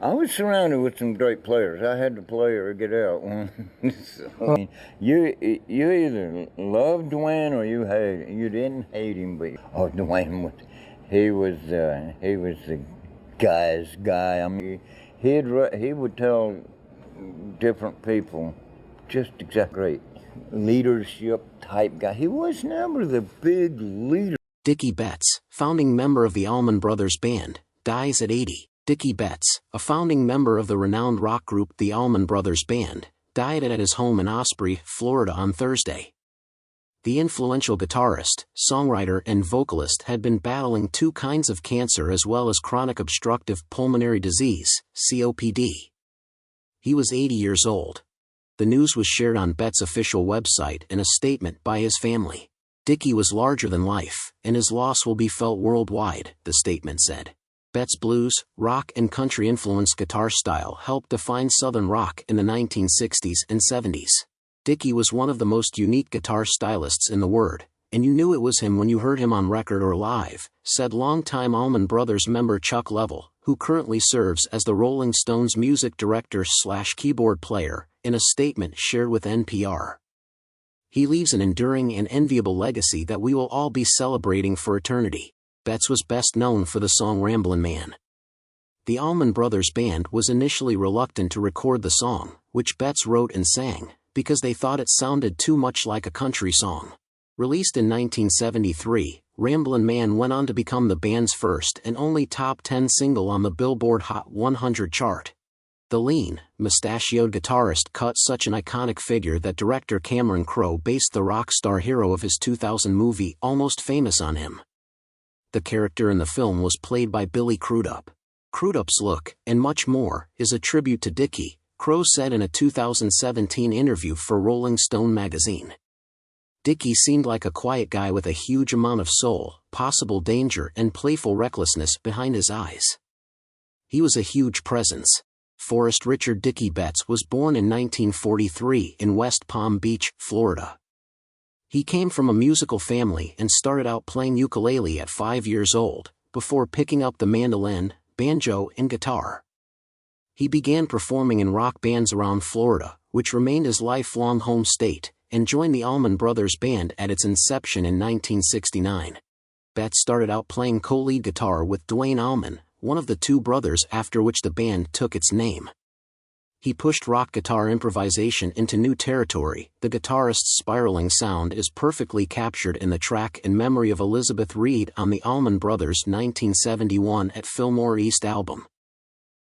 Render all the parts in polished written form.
I was surrounded with some great players. I had to play or get out. So, you either loved Dwayne or you hate. You didn't hate him, but Dwayne was he was the guy's guy. I mean, he would tell different people just exactly great leadership type guy. He was never the big leader. Dickey Betts, founding member of the Allman Brothers Band, dies at 80. Dickey Betts, a founding member of the renowned rock group the Allman Brothers Band, died at his home in Osprey, Florida on Thursday. The influential guitarist, songwriter and vocalist had been battling two kinds of cancer as well as chronic obstructive pulmonary disease, COPD. He was 80 years old. The news was shared on Betts' official website in a statement by his family. Dickey was larger than life, and his loss will be felt worldwide, the statement said. Betts' blues, rock and country-influenced guitar style helped define Southern rock in the 1960s and 70s. Dickey was one of the most unique guitar stylists in the world, and you knew it was him when you heard him on record or live, said longtime Allman Brothers member Chuck Leavell, who currently serves as the Rolling Stones music director/keyboard player, in a statement shared with NPR. He leaves an enduring and enviable legacy that we will all be celebrating for eternity. Betts was best known for the song Ramblin' Man. The Allman Brothers Band was initially reluctant to record the song, which Betts wrote and sang, because they thought it sounded too much like a country song. Released in 1973, Ramblin' Man went on to become the band's first and only top 10 single on the Billboard Hot 100 chart. The lean, mustachioed guitarist cut such an iconic figure that director Cameron Crowe based the rock star hero of his 2000 movie Almost Famous on him. The character in the film was played by Billy Crudup. Crudup's look, and much more, is a tribute to Dickey, Crowe said in a 2017 interview for Rolling Stone magazine. Dickey seemed like a quiet guy with a huge amount of soul, possible danger and playful recklessness behind his eyes. He was a huge presence. Forrest Richard Dickey Betts was born in 1943 in West Palm Beach, Florida. He came from a musical family and started out playing ukulele at 5 years old, before picking up the mandolin, banjo and guitar. He began performing in rock bands around Florida, which remained his lifelong home state, and joined the Allman Brothers Band at its inception in 1969. Betts started out playing co-lead guitar with Duane Allman, one of the two brothers after which the band took its name. He pushed rock guitar improvisation into new territory. The guitarist's spiraling sound is perfectly captured in the track In Memory of Elizabeth Reed on the Allman Brothers' 1971 at Fillmore East album.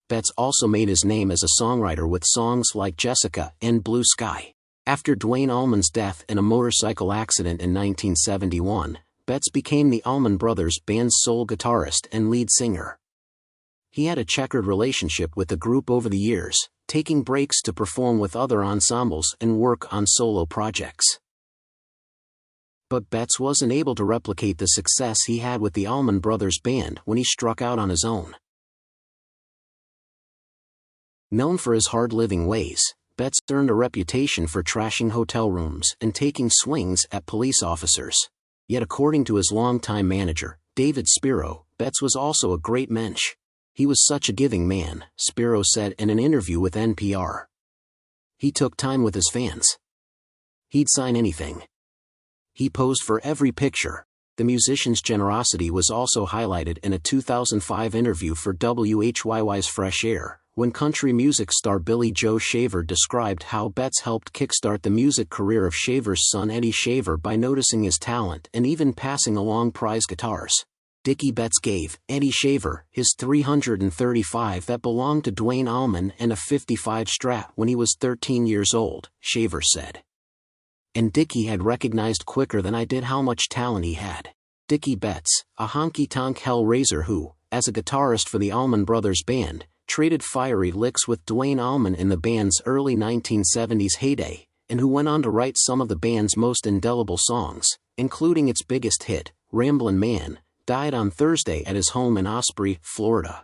Betts also made his name as a songwriter with songs like Jessica and Blue Sky. After Duane Allman's death in a motorcycle accident in 1971, Betts became the Allman Brothers Band's sole guitarist and lead singer. He had a checkered relationship with the group over the years, taking breaks to perform with other ensembles and work on solo projects. But Betts wasn't able to replicate the success he had with the Allman Brothers Band when he struck out on his own. Known for his hard-living ways, Betts earned a reputation for trashing hotel rooms and taking swings at police officers. Yet according to his longtime manager, David Spiro, Betts was also a great mensch. He was such a giving man, Spiro said in an interview with NPR. He took time with his fans. He'd sign anything. He posed for every picture. The musician's generosity was also highlighted in a 2005 interview for WHYY's Fresh Air, when country music star Billy Joe Shaver described how Betts helped kickstart the music career of Shaver's son Eddie Shaver by noticing his talent and even passing along prize guitars. Dickey Betts gave Eddie Shaver his 335 that belonged to Duane Allman and a 55 Strat when he was 13 years old, Shaver said. And Dickey had recognized quicker than I did how much talent he had. Dickey Betts, a honky-tonk hellraiser who, as a guitarist for the Allman Brothers Band, traded fiery licks with Duane Allman in the band's early 1970s heyday, and who went on to write some of the band's most indelible songs, including its biggest hit, Ramblin' Man, died on Thursday at his home in Osprey, Florida.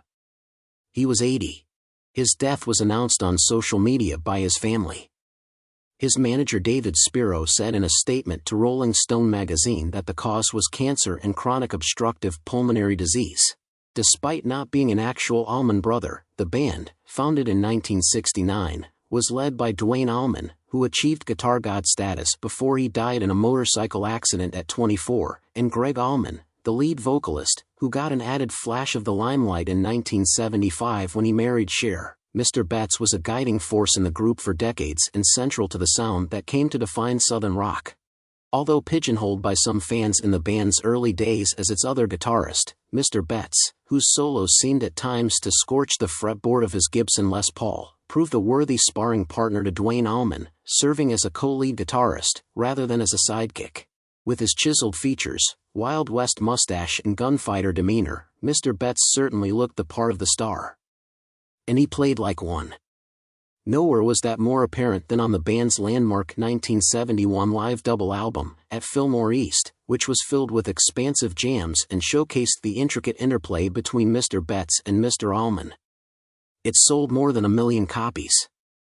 He was 80. His death was announced on social media by his family. His manager David Spiro said in a statement to Rolling Stone magazine that the cause was cancer and chronic obstructive pulmonary disease. Despite not being an actual Allman brother, the band, founded in 1969, was led by Duane Allman, who achieved guitar god status before he died in a motorcycle accident at 24, and Greg Allman, the lead vocalist, who got an added flash of the limelight in 1975 when he married Cher. Mr. Betts was a guiding force in the group for decades and central to the sound that came to define Southern rock. Although pigeonholed by some fans in the band's early days as its other guitarist, Mr. Betts, whose solos seemed at times to scorch the fretboard of his Gibson Les Paul, proved a worthy sparring partner to Duane Allman, serving as a co-lead guitarist, rather than as a sidekick. With his chiseled features, Wild West mustache and gunfighter demeanor, Mr. Betts certainly looked the part of the star. And he played like one. Nowhere was that more apparent than on the band's landmark 1971 live double album, At Fillmore East, which was filled with expansive jams and showcased the intricate interplay between Mr. Betts and Mr. Allman. It sold more than 1 million copies.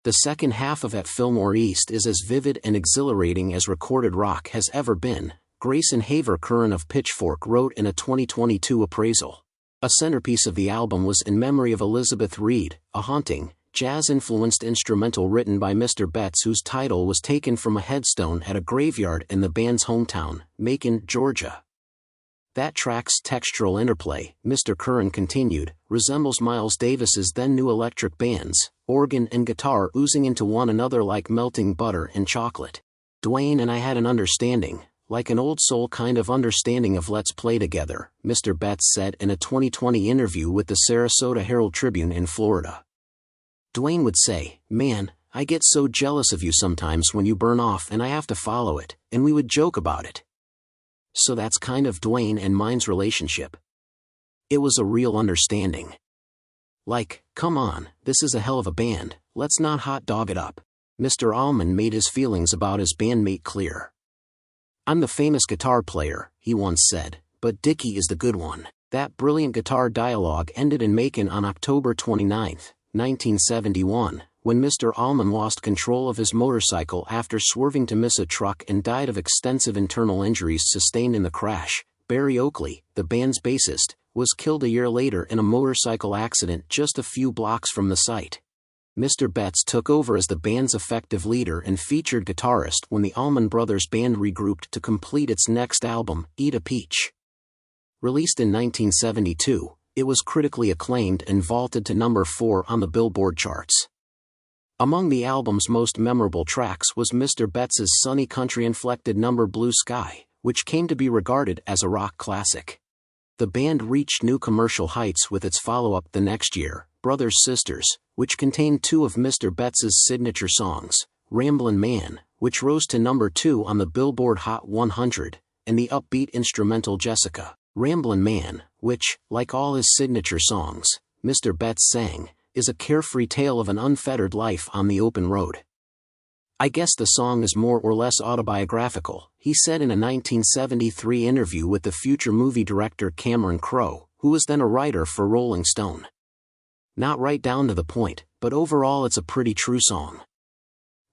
The second half of At Fillmore East is as vivid and exhilarating as recorded rock has ever been, Grayson Haver-Curran of Pitchfork wrote in a 2022 appraisal. A centerpiece of the album was In Memory of Elizabeth Reed, a haunting, jazz-influenced instrumental written by Mr. Betts whose title was taken from a headstone at a graveyard in the band's hometown, Macon, Georgia. That track's textural interplay, Mr. Curran continued, resembles Miles Davis's then new electric bands, organ and guitar oozing into one another like melting butter and chocolate. Duane and I had an understanding, like an old soul kind of understanding of let's play together, Mr. Betts said in a 2020 interview with the Sarasota Herald-Tribune in Florida. Duane would say, "Man, I get so jealous of you sometimes when you burn off and I have to follow it," and we would joke about it. So that's kind of Duane and mine's relationship. It was a real understanding. Like, come on, this is a hell of a band, let's not hot dog it up. Mr. Allman made his feelings about his bandmate clear. "I'm the famous guitar player," he once said, "but Dickey is the good one." That brilliant guitar dialogue ended in Macon on October 29, 1971, when Mr. Allman lost control of his motorcycle after swerving to miss a truck and died of extensive internal injuries sustained in the crash. Barry Oakley, the band's bassist, was killed a year later in a motorcycle accident just a few blocks from the site. Mr. Betts took over as the band's effective leader and featured guitarist when the Allman Brothers Band regrouped to complete its next album, Eat a Peach. Released in 1972, it was critically acclaimed and vaulted to number 4 on the Billboard charts. Among the album's most memorable tracks was Mr. Betts's sunny country-inflected number Blue Sky, which came to be regarded as a rock classic. The band reached new commercial heights with its follow-up the next year, Brothers Sisters, which contained 2 of Mr. Betts's signature songs, Ramblin' Man, which rose to number 2 on the Billboard Hot 100, and the upbeat instrumental Jessica. Ramblin' Man, which, like all his signature songs, Mr. Betts sang, is a carefree tale of an unfettered life on the open road. "I guess the song is more or less autobiographical," he said in a 1973 interview with the future movie director Cameron Crowe, who was then a writer for Rolling Stone. "Not right down to the point, but overall it's a pretty true song.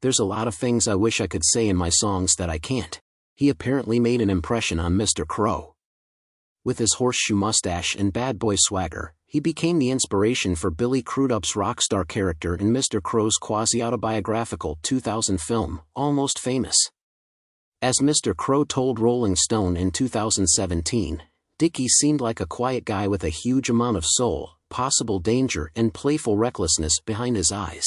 There's a lot of things I wish I could say in my songs that I can't." He apparently made an impression on Mr. Crowe. With his horseshoe mustache and bad boy swagger, he became the inspiration for Billy Crudup's rockstar character in Mr. Crowe's quasi-autobiographical 2000 film, Almost Famous. As Mr. Crowe told Rolling Stone in 2017, Dickey seemed like a quiet guy with a huge amount of soul, possible danger and playful recklessness behind his eyes.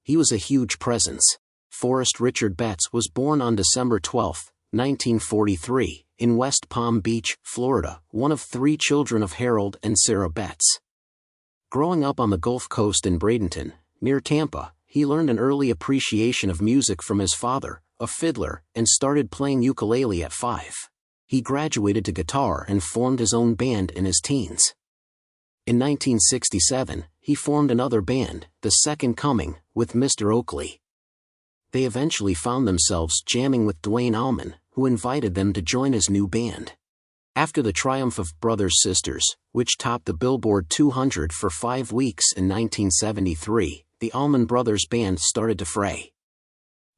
He was a huge presence. Forrest Richard Betts was born on December 12, 1943, in West Palm Beach, Florida, one of 3 children of Harold and Sarah Betts. Growing up on the Gulf Coast in Bradenton, near Tampa, he learned an early appreciation of music from his father, a fiddler, and started playing ukulele at 5. He graduated to guitar and formed his own band in his teens. In 1967, he formed another band, The Second Coming, with Mr. Oakley. They eventually found themselves jamming with Duane Allman, who invited them to join his new band. After the triumph of Brothers Sisters, which topped the Billboard 200 for 5 weeks in 1973, the Allman Brothers Band started to fray.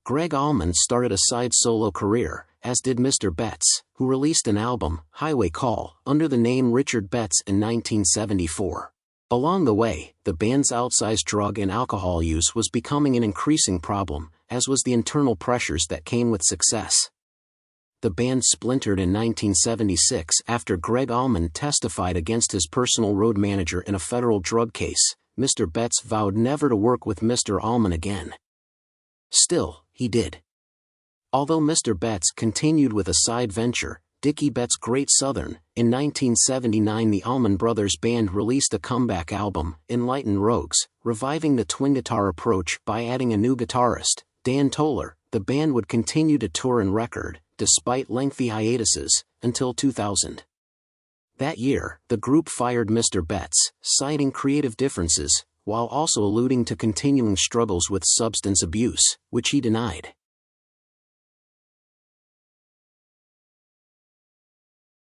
Greg Allman started a side solo career, as did Mr. Betts, who released an album, Highway Call, under the name Richard Betts in 1974. Along the way, the band's outsized drug and alcohol use was becoming an increasing problem, as was the internal pressures that came with success. The band splintered in 1976 after Greg Allman testified against his personal road manager in a federal drug case. Mr. Betts vowed never to work with Mr. Allman again. Still, he did. Although Mr. Betts continued with a side venture, Dickey Betts' Great Southern, in 1979 the Allman Brothers Band released a comeback album, Enlightened Rogues, reviving the twin guitar approach by adding a new guitarist, Dan Toller. The band would continue to tour and record, despite lengthy hiatuses, until 2000. That year, the group fired Mr. Betts, citing creative differences, while also alluding to continuing struggles with substance abuse, which he denied.